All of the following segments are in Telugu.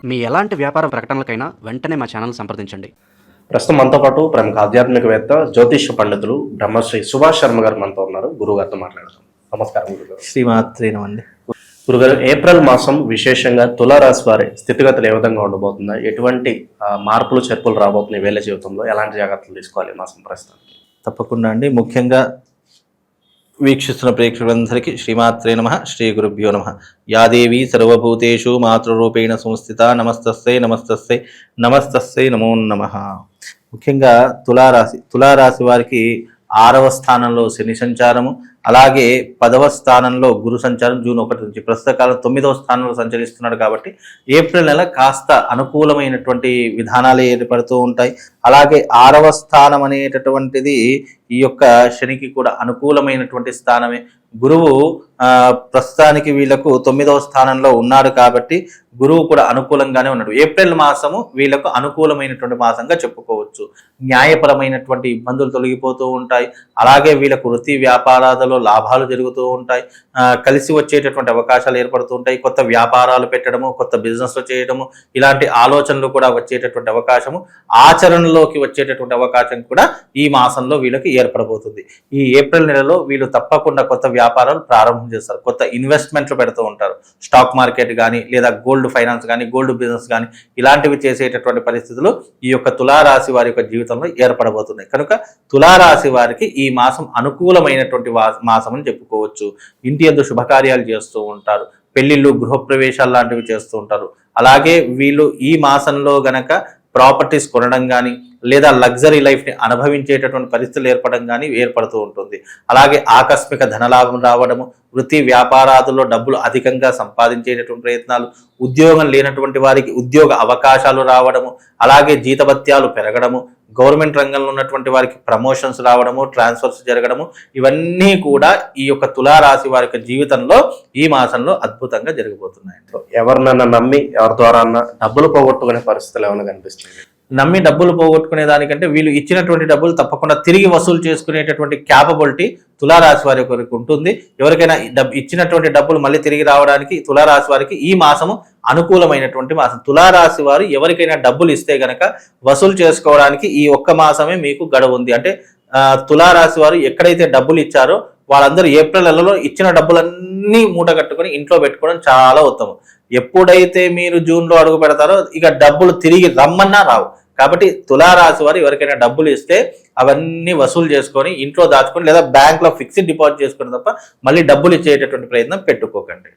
మీ ఎలాంటి వ్యాపార ప్రకటనలకైనా వెంటనే మా ఛానల్ సంప్రదించండి. ప్రస్తుతం మనతో పాటు ప్రముఖ ఆధ్యాత్మికవేత్త జ్యోతిష్య పండితులు బ్రహ్మశ్రీ సుభాష్ శర్మ గారు మనతో ఉన్నారు. గురుగారితో మాట్లాడదాం. నమస్కారం గురుగారు. శ్రీమాత్రేనమండి. గురుగారు, ఏప్రిల్ మాసం విశేషంగా తులారాశి వారి స్థితిగతులు ఏ విధంగా ఉండబోతుందా? ఎటువంటి మార్పులు చేర్పులు రాబోతున్నాయి వీళ్ళ జీవితంలో? ఎలాంటి జాగ్రత్తలు తీసుకోవాలి మాసం ప్రస్తుతానికి? తప్పకుండా అండి. ముఖ్యంగా వీక్షిస్తున్న ప్రేక్షకులందరికీ శ్రీమాత్రే నమః, శ్రీ గురుభ్యో నమః. యాదేవి సర్వభూతేషు మాతృరూపేణ సంస్థిత నమస్తస్సై నమస్తస్సై నమస్తస్సై నమో నమః. ముఖ్యంగా తులారాశి వారికి 6వ స్థానంలో శని సంచారము, అలాగే 10వ స్థానంలో గురు సంచారం జూన్ 1 నుంచి, ప్రస్తుత కాలం 9వ స్థానంలో సంచరిస్తున్నాడు. కాబట్టి ఏప్రిల్ నెల కాస్త అనుకూలమైనటువంటి విధానాలు ఏర్పడుతూ ఉంటాయి. అలాగే 6వ స్థానం అనేటటువంటిది ఈ యొక్క శనికి కూడా అనుకూలమైనటువంటి స్థానమే. గురువు ప్రస్తుతానికి వీళ్ళకు 9వ స్థానంలో ఉన్నాడు కాబట్టి గురువు కూడా అనుకూలంగానే ఉన్నాడు. ఏప్రిల్ మాసము వీళ్ళకు అనుకూలమైనటువంటి మాసంగా చెప్పుకోవచ్చు. న్యాయపరమైనటువంటి ఇబ్బందులు తొలగిపోతూ ఉంటాయి. అలాగే వీళ్ళకు వృత్తి వ్యాపారాలలో లాభాలు జరుగుతూ ఉంటాయి. కలిసి వచ్చేటటువంటి అవకాశాలు ఏర్పడుతూ ఉంటాయి. కొత్త వ్యాపారాలు పెట్టడము, కొత్త బిజినెస్లు చేయడము, ఇలాంటి ఆలోచనలు కూడా వచ్చేటటువంటి అవకాశము, ఆచరణలోకి వచ్చేటటువంటి అవకాశం కూడా ఈ మాసంలో వీళ్ళకి ఏర్పడబోతుంది. ఈ ఏప్రిల్ నెలలో వీళ్ళు తప్పకుండా కొత్త వ్యాపారాలు ప్రారంభం చేస్తారు. కొత్త ఇన్వెస్ట్మెంట్లు పెడుతూ ఉంటారు. స్టాక్ మార్కెట్ కానీ, లేదా గోల్డ్ ఫైనాన్స్ కానీ, గోల్డ్ బిజినెస్ కానీ, ఇలాంటివి చేసేటటువంటి పరిస్థితులు ఈ యొక్క తులారాశి వారి యొక్క జీవితంలో ఏర్పడబోతున్నాయి. కనుక తులారాశి వారికి ఈ మాసం అనుకూలమైనటువంటి మాసం అని చెప్పుకోవచ్చు. ఇంటి యందు శుభకార్యాలు చేస్తూ ఉంటారు. పెళ్లిళ్ళు, గృహప్రవేశాలు లాంటివి చేస్తూ ఉంటారు. అలాగే వీళ్ళు ఈ మాసంలో గనక ప్రాపర్టీస్ కొనడం కానీ, లేదా లగ్జరీ లైఫ్ని అనుభవించేటటువంటి పరిస్థితులు ఏర్పడుతూ ఉంటుంది. అలాగే ఆకస్మిక ధనలాభం రావడము, వృత్తి వ్యాపారాదుల్లో డబ్బులు అధికంగా సంపాదించేటటువంటి ప్రయత్నాలు, ఉద్యోగం లేనటువంటి వారికి ఉద్యోగ అవకాశాలు రావడము, అలాగే జీతభత్యాలు పెరగడము, గవర్నమెంట్ రంగంలో ఉన్నటువంటి వారికి ప్రమోషన్స్ రావడము, ట్రాన్స్ఫర్స్ జరగడము, ఇవన్నీ కూడా ఈ యొక్క తులారాశి వారి యొక్క జీవితంలో ఈ మాసంలో అద్భుతంగా జరగబోతున్నాయి. ఎవరినన్నా నమ్మి ఎవరి ద్వారా డబ్బులు పోగొట్టుకునే పరిస్థితులు ఏమైనా కనిపిస్తుంది? నమ్మి డబ్బులు పోగొట్టుకునే దానికంటే వీళ్ళు ఇచ్చినటువంటి డబ్బులు తప్పకుండా తిరిగి వసూలు చేసుకునేటటువంటి క్యాపబిలిటీ తులారాశి వారి ఒకరికి ఉంటుంది. ఎవరికైనా ఇచ్చినటువంటి డబ్బులు మళ్ళీ తిరిగి రావడానికి తులారాశి వారికి ఈ మాసము అనుకూలమైనటువంటి మాసం. తులారాశి వారు ఎవరికైనా డబ్బులు ఇస్తే గనక వసూలు చేసుకోవడానికి ఈ ఒక్క మాసమే మీకు గడువు ఉంది. అంటే తులారాశి వారు ఎక్కడైతే డబ్బులు ఇచ్చారో వాళ్ళందరూ ఏప్రిల్ నెలలో ఇచ్చిన డబ్బులన్నీ మూట కట్టుకొని ఇంట్లో పెట్టుకోవడం చాలా ఉత్తమం. ఎప్పుడైతే మీరు జూన్లో అడుగు పెడతారో ఇక డబ్బులు తిరిగి రమ్మన్నా రావు. కాబట్టి తులారాశి వారు ఎవరికైనా డబ్బులు ఇస్తే అవన్నీ వసూలు చేసుకొని ఇంట్లో దాచుకొని, లేదా బ్యాంక్లో ఫిక్స్డ్ డిపాజిట్ చేసుకుని తప్ప మళ్ళీ డబ్బులు ఇచ్చేటటువంటి ప్రయత్నం పెట్టుకోకండి.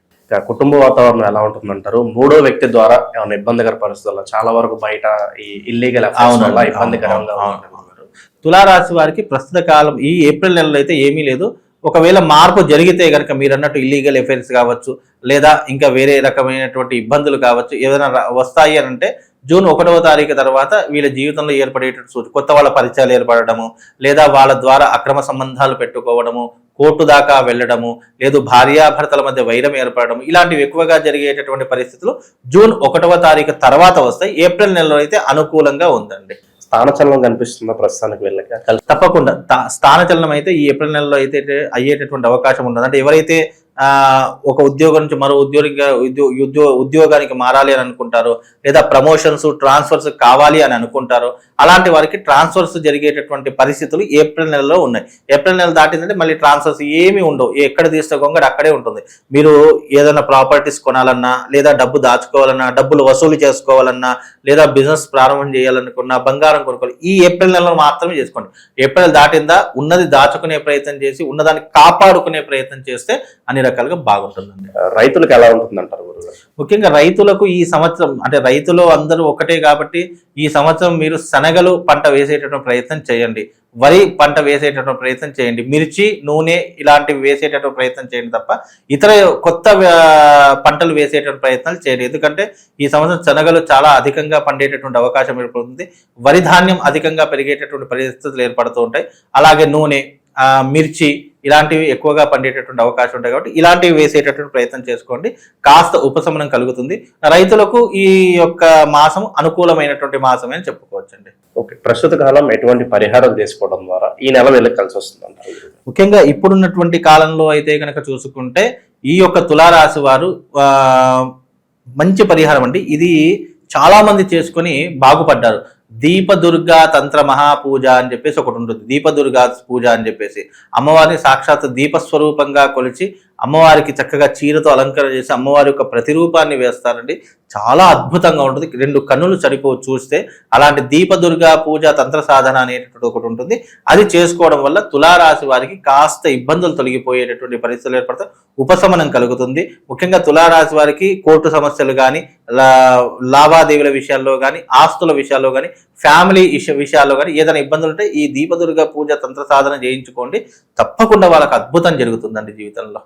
కుటుంబ వాతావరణం ఎలా ఉంటుందంటారు? మూడో వ్యక్తి ద్వారా ఏమైనా ఇబ్బందికర పరిస్థితుల్లో చాలా వరకు బయట ఈ ఇల్లీగల్ ఇబ్బందికరంగా ఉంటుంది. తులారాశి వారికి ప్రస్తుత కాలం ఈ ఏప్రిల్ నెలలో అయితే ఏమీ లేదు. ఒకవేళ మార్పు జరిగితే కనుక మీరు అన్నట్టు ఇల్లీగల్ అఫైర్స్ కావచ్చు, లేదా ఇంకా వేరే రకమైనటువంటి ఇబ్బందులు కావచ్చు, ఏదైనా వస్తాయి అని అంటే జూన్ 1వ తారీఖు తర్వాత వీళ్ళ జీవితంలో ఏర్పడేటట్టు కొత్త వాళ్ళ పరిచయాలు ఏర్పడము, లేదా వాళ్ళ ద్వారా అక్రమ సంబంధాలు పెట్టుకోవడము, కోర్టు దాకా వెళ్ళడము, లేదు భార్యాభర్తల మధ్య వైరం ఏర్పడడం, ఇలాంటివి ఎక్కువగా జరిగేటటువంటి పరిస్థితులు జూన్ 1వ తారీఖు తర్వాత వస్తాయి. ఏప్రిల్ నెలలో అయితే అనుకూలంగా ఉందండి. స్థానచలనం కనిపిస్తుందా ప్రస్తుతానికి వీళ్ళకి? తప్పకుండా స్థానచలనం అయితే ఈ ఏప్రిల్ నెలలో అయితే అయ్యేటటువంటి అవకాశం ఉంటుంది. అంటే ఎవరైతే ఒక ఉద్యోగం నుంచి మరో ఉద్యోగానికి మారాలి అని అనుకుంటారో, లేదా ప్రమోషన్స్ ట్రాన్స్ఫర్స్ కావాలి అని అనుకుంటారో, అలాంటి వారికి ట్రాన్స్ఫర్స్ జరిగేటటువంటి పరిస్థితులు ఏప్రిల్ నెలలో ఉన్నాయి. ఏప్రిల్ నెల దాటిందంటే మళ్ళీ ట్రాన్స్ఫర్స్ ఏమీ ఉండవు. ఎక్కడ తీస్తే గొంగడు అక్కడే ఉంటుంది. మీరు ఏదైనా ప్రాపర్టీస్ కొనాలన్నా, లేదా డబ్బు దాచుకోవాలన్నా, డబ్బులు వసూలు చేసుకోవాలన్నా, లేదా బిజినెస్ ప్రారంభం చేయాలనుకున్నా, బంగారం కొనుక్కోవాలి, ఈ ఏప్రిల్ నెలలో మాత్రమే చేసుకోండి. ఏప్రిల్ దాటిందా ఉన్నది దాచుకునే ప్రయత్నం చేసి ఉన్నదాన్ని కాపాడుకునే ప్రయత్నం చేస్తే అన్ని రకాలుగా బాగుంటుందండి. రైతులకు ఎలా ఉంటుందంటారు? ముఖ్యంగా రైతులకు ఈ సంవత్సరం, అంటే రైతులు అందరూ ఒకటే కాబట్టి ఈ సంవత్సరం మీరు శనగలు పంట వేసేటటువంటి ప్రయత్నం చేయండి, వరి పంట వేసేటటువంటి ప్రయత్నం చేయండి, మిర్చి, నూనె ఇలాంటివి వేసేటటువంటి ప్రయత్నం చేయండి తప్ప ఇతర కొత్త పంటలు వేసేటటువంటి ప్రయత్నాలు చేయండి. ఎందుకంటే ఈ సంవత్సరం శనగలు చాలా అధికంగా పండేటటువంటి అవకాశం ఏర్పడుతుంది. వరి ధాన్యం అధికంగా పెరిగేటటువంటి పరిస్థితులు ఏర్పడుతూ ఉంటాయి. అలాగే నూనె, మిర్చి ఇలాంటివి ఎక్కువగా పండేటటువంటి అవకాశం ఉంటాయి. కాబట్టి ఇలాంటివి వేసేటటువంటి ప్రయత్నం చేసుకోండి, కాస్త ఉపశమనం కలుగుతుంది. రైతులకు ఈ యొక్క మాసం అనుకూలమైనటువంటి మాసమే అని చెప్పుకోవచ్చండి. ఓకే, ప్రస్తుత కాలం ఎటువంటి పరిహారాలు చేసుకోవడం ద్వారా ఈ నెల వెళ్ళి కలిసి వస్తుంది? ముఖ్యంగా ఇప్పుడున్నటువంటి కాలంలో అయితే కనుక చూసుకుంటే ఈ యొక్క తులారాశి వారు మంచి పరిహారం అండి. ఇది చాలామంది చేసుకొని బాగుపడ్డారు. దీపదుర్గా తంత్ర మహాపూజ అని చెప్పేసి ఒకటి ఉంటుంది. దీపదుర్గా పూజ అని చెప్పేసి అమ్మవారిని సాక్షాత్ దీపస్వరూపంగా కొలిచి అమ్మవారికి చక్కగా చీరతో అలంకరణ చేసి అమ్మవారి యొక్క ప్రతిరూపాన్ని వేస్తారండి. చాలా అద్భుతంగా ఉంటుంది. 2 కన్నులు చూస్తే అలాంటి దీపదుర్గా పూజ తంత్ర సాధన అనేటటువంటి ఒకటి ఉంటుంది. అది చేసుకోవడం వల్ల తులారాశి వారికి కాస్త ఇబ్బందులు తొలగిపోయేటటువంటి పరిస్థితులు ఏర్పడతాయి, ఉపశమనం కలుగుతుంది. ముఖ్యంగా తులారాశి వారికి కోర్టు సమస్యలు కానీ, లావాదేవీల విషయాల్లో కానీ, ఆస్తుల విషయాల్లో కానీ, ఫ్యామిలీ విషయాల్లో కానీ ఏదైనా ఇబ్బందులు ఉంటే ఈ దీపదుర్గా పూజ తంత్ర సాధన చేయించుకోండి. తప్పకుండా వాళ్ళకి అద్భుతం జరుగుతుందండి జీవితంలో.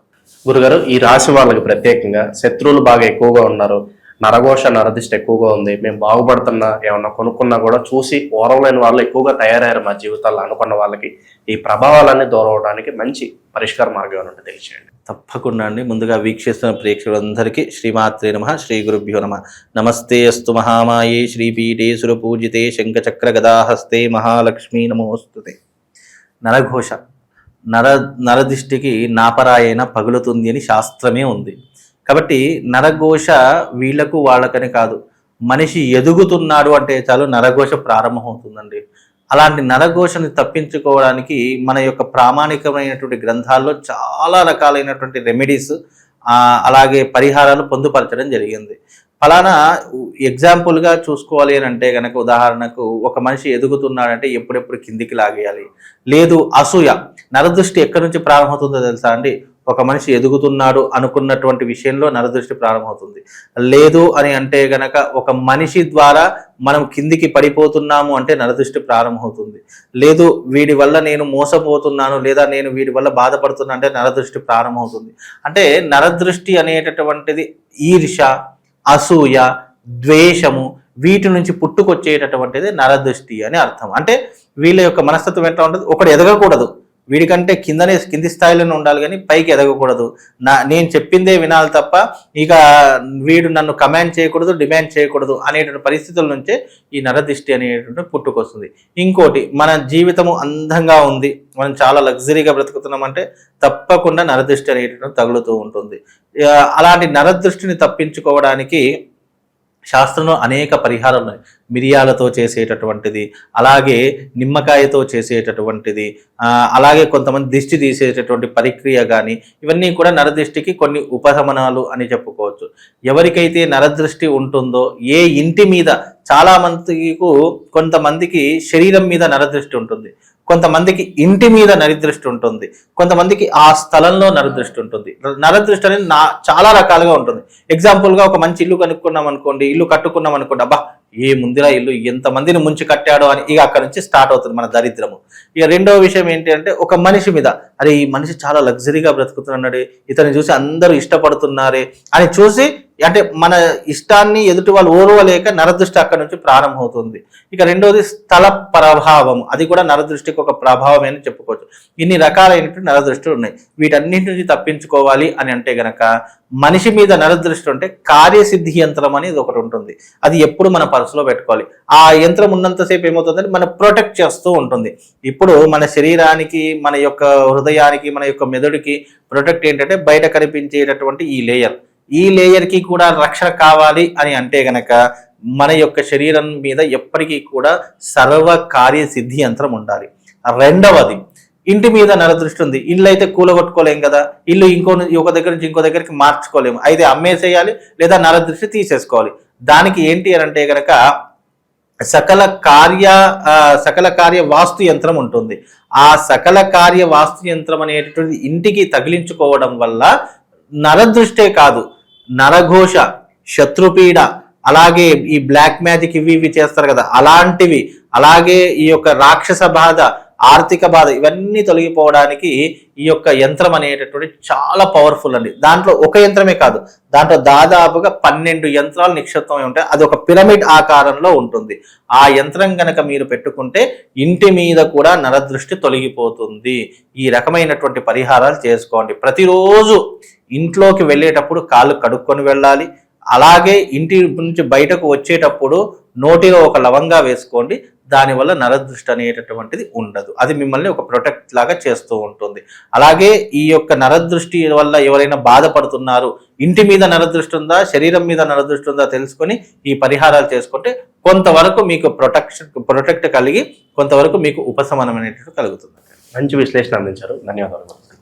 గురుగారు, ఈ రాశి వాళ్ళకి ప్రత్యేకంగా శత్రువులు బాగా ఎక్కువగా ఉన్నారు, నరఘోష నరదిష్టి ఎక్కువగా ఉంది, మేము బాగుపడుతున్నా ఏమన్నా కొనుక్కున్నా కూడా చూసి ఓరవలేని వాళ్ళు ఎక్కువగా తయారయ్యారు మా జీవితాల్లో అనుకున్న వాళ్ళకి ఈ ప్రభావాలన్నీ దూరం అవడానికి మంచి పరిష్కార మార్గం ఏమైనా తెలియచేయండి. తప్పకుండా అండి. ముందుగా వీక్షిస్తున్న ప్రేక్షకులందరికీ శ్రీమాత్రే నమః, శ్రీ గురుభ్యో నమః. నమస్తే అస్తు మహామాయే శ్రీపీఠే సురపూజితే శంఖచక్ర గదాహస్తే మహాలక్ష్మీ నమోస్తుతే. నరఘోష, నరదిష్టికి నాపరాయణ పగులుతుంది అని శాస్త్రమే ఉంది. కాబట్టి నరఘోష వీళ్లకు వాళ్ళకని కాదు, మనిషి ఎదుగుతున్నాడు అంటే చాలు నరఘోష ప్రారంభమవుతుందండి. అలాంటి నరఘోషని తప్పించుకోవడానికి మన యొక్క ప్రామాణికమైనటువంటి గ్రంథాల్లో చాలా రకాలైనటువంటి రెమెడీస్ అలాగే పరిహారాలు పొందుపరచడం జరిగింది. ఫలానా ఎగ్జాంపుల్గా చూసుకోవాలి అని అంటే కనుక, ఉదాహరణకు ఒక మనిషి ఎదుగుతున్నాడంటే ఎప్పుడెప్పుడు కిందికి లాగేయాలి. లేదు అసూయ, నరదృష్టి ఎక్కడి నుంచి ప్రారంభమవుతుందో తెలుసా అండి? ఒక మనిషి ఎదుగుతున్నాడు అనుకున్నటువంటి విషయంలో నరదృష్టి ప్రారంభమవుతుంది. లేదు అని అంటే గనక ఒక మనిషి ద్వారా మనం కిందికి పడిపోతున్నాము అంటే నరదృష్టి ప్రారంభమవుతుంది. లేదు వీడి వల్ల నేను మోసపోతున్నాను, లేదా నేను వీడి వల్ల బాధపడుతున్నా అంటే నరదృష్టి ప్రారంభమవుతుంది. అంటే నరదృష్టి అనేటటువంటిది ఈర్ష, అసూయ, ద్వేషము వీటి నుంచి పుట్టుకొచ్చేటటువంటిది నరదృష్టి అని అర్థం. అంటే వీళ్ళ యొక్క మనస్తత్వం ఎట్లా ఉంటుంది? ఒకడు ఎదగకూడదు, వీడికంటే కింది స్థాయిలోనే ఉండాలి కానీ పైకి ఎదగకూడదు, నేను చెప్పిందే వినాలి తప్ప ఇక వీడు నన్ను కమాండ్ చేయకూడదు, డిమాండ్ చేయకూడదు అనేటువంటి పరిస్థితుల నుంచే ఈ నరదృష్టి అనేటువంటి పుట్టుకొస్తుంది. ఇంకోటి, మన జీవితము అందంగా ఉంది, మనం చాలా లగ్జరీగా బ్రతుకుతున్నామంటే తప్పకుండా నరదృష్టి అనేటువంటి తగులుతూ ఉంటుంది. అలాంటి నరదృష్టిని తప్పించుకోవడానికి శాస్త్రంలో అనేక పరిహారాలు ఉన్నాయి. మిరియాలతో చేసేటటువంటిది, అలాగే నిమ్మకాయతో చేసేటటువంటిది, అలాగే కొంతమంది దిష్టి తీసేటటువంటి ప్రక్రియ కానీ, ఇవన్నీ కూడా నరదృష్టికి కొన్ని ఉపశమనాలు అని చెప్పుకోవచ్చు. ఎవరికైతే నరదృష్టి ఉంటుందో ఏ ఇంటి మీద, చాలా మందికి కొంతమందికి శరీరం మీద నరదృష్టి ఉంటుంది, కొంతమందికి ఇంటి మీద నరదృష్టి ఉంటుంది, కొంతమందికి ఆ స్థలంలో నరదృష్టి ఉంటుంది. నరదృష్టి అనేది చాలా రకాలుగా ఉంటుంది. ఎగ్జాంపుల్గా ఒక మంచి ఇల్లు కనుక్కున్నాం అనుకోండి, ఇల్లు కట్టుకున్నాం అనుకోండి, అబ్బా ఏ ముందులా ఇల్లు ఎంతమందిని ముంచి కట్టాడో అని ఇక అక్కడ నుంచి స్టార్ట్ అవుతుంది మన దరిద్రము. ఇక రెండవ విషయం ఏంటి అంటే, ఒక మనిషి మీద, అరే ఈ మనిషి చాలా లగ్జరీగా బ్రతుకుతున్నాడు, ఇతన్ని చూసి అందరూ ఇష్టపడుతున్నారే అని చూసి, అంటే మన ఇష్టాన్ని ఎదుటి వాళ్ళు ఓర్వలేక నరదృష్టి అక్కడ నుంచి ప్రారంభమవుతుంది. ఇక రెండవది స్థల ప్రభావం, అది కూడా నరదృష్టికి ఒక ప్రభావమే అని చెప్పుకోవచ్చు. ఇన్ని రకాలైనటువంటి నరదృష్టిలు ఉన్నాయి. వీటన్నింటి నుంచి తప్పించుకోవాలి అని అంటే గనక, మనిషి మీద నరదృష్టి ఉంటే కార్యసిద్ధి యంత్రం అనేది ఒకటి ఉంటుంది. అది ఎప్పుడు మన పర్సులో పెట్టుకోవాలి. ఆ యంత్రం ఉన్నంతసేపు ఏమవుతుందంటే మన ప్రొటెక్ట్ చేస్తూ ఉంటుంది. ఇప్పుడు మన శరీరానికి, మన యొక్క హృదయానికి, మన యొక్క మెదడుకి ప్రొటెక్ట్ ఏంటంటే బయట కనిపించేటటువంటి ఈ లేయర్కి కూడా రక్షణ కావాలి అని అంటే గనక మన యొక్క శరీరం మీద ఎప్పటికీ కూడా సర్వ కార్యసిద్ధి యంత్రం ఉండాలి. రెండవది, ఇంటి మీద నరదృష్టి ఉంది, ఇల్లు అయితే కూలగొట్టుకోలేం కదా, ఇల్లు ఒక దగ్గర నుంచి ఇంకో దగ్గరికి మార్చుకోలేము, అయితే అమ్మేసేయాలి లేదా నరదృష్టి తీసేసుకోవాలి. దానికి ఏంటి అని అంటే గనక సకల కార్య వాస్తు యంత్రం ఉంటుంది. ఆ సకల కార్య వాస్తు యంత్రం అనేటటువంటి ఇంటికి తగిలించుకోవడం వల్ల నరదృష్టే కాదు, నరఘోష, శత్రుపీడ, అలాగే ఈ బ్లాక్ మ్యాజిక్ ఇవి చేస్తారు కదా అలాంటివి, అలాగే ఈ యొక్క రాక్షస బాధ, ఆర్థిక బాధ, ఇవన్నీ తొలగిపోవడానికి ఈ యొక్క యంత్రం అనేటటువంటి చాలా పవర్ఫుల్ అండి. దాంట్లో ఒక యంత్రమే కాదు, దాంట్లో దాదాపుగా 12 యంత్రాలు నిక్షిప్తమై ఉంటాయి. అది ఒక పిరమిడ్ ఆకారంలో ఉంటుంది. ఆ యంత్రం కనుక మీరు పెట్టుకుంటే ఇంటి మీద కూడా నరదృష్టి తొలగిపోతుంది. ఈ రకమైనటువంటి పరిహారాలు చేసుకోండి. ప్రతిరోజు ఇంట్లోకి వెళ్ళేటప్పుడు కాళ్ళు కడుక్కొని వెళ్ళాలి. అలాగే ఇంటి నుంచి బయటకు వచ్చేటప్పుడు నోటిలో ఒక లవంగా వేసుకోండి. దానివల్ల నరదృష్టి అనేటటువంటిది ఉండదు. అది మిమ్మల్ని ఒక ప్రొటెక్ట్ లాగా చేస్తూ ఉంటుంది. అలాగే ఈ యొక్క నరదృష్టి వల్ల ఎవరైనా బాధపడుతున్నారు, ఇంటి మీద నరదృష్టి ఉందా, శరీరం మీద నరదృష్టి ఉందా తెలుసుకొని ఈ పరిహారాలు చేసుకుంటే కొంతవరకు మీకు ప్రొటెక్ట్ కలిగి కొంతవరకు మీకు ఉపశమనం అనేటువంటి కలుగుతుంది. మంచి విశ్లేషణ అందించారు. ధన్యవాదాలు.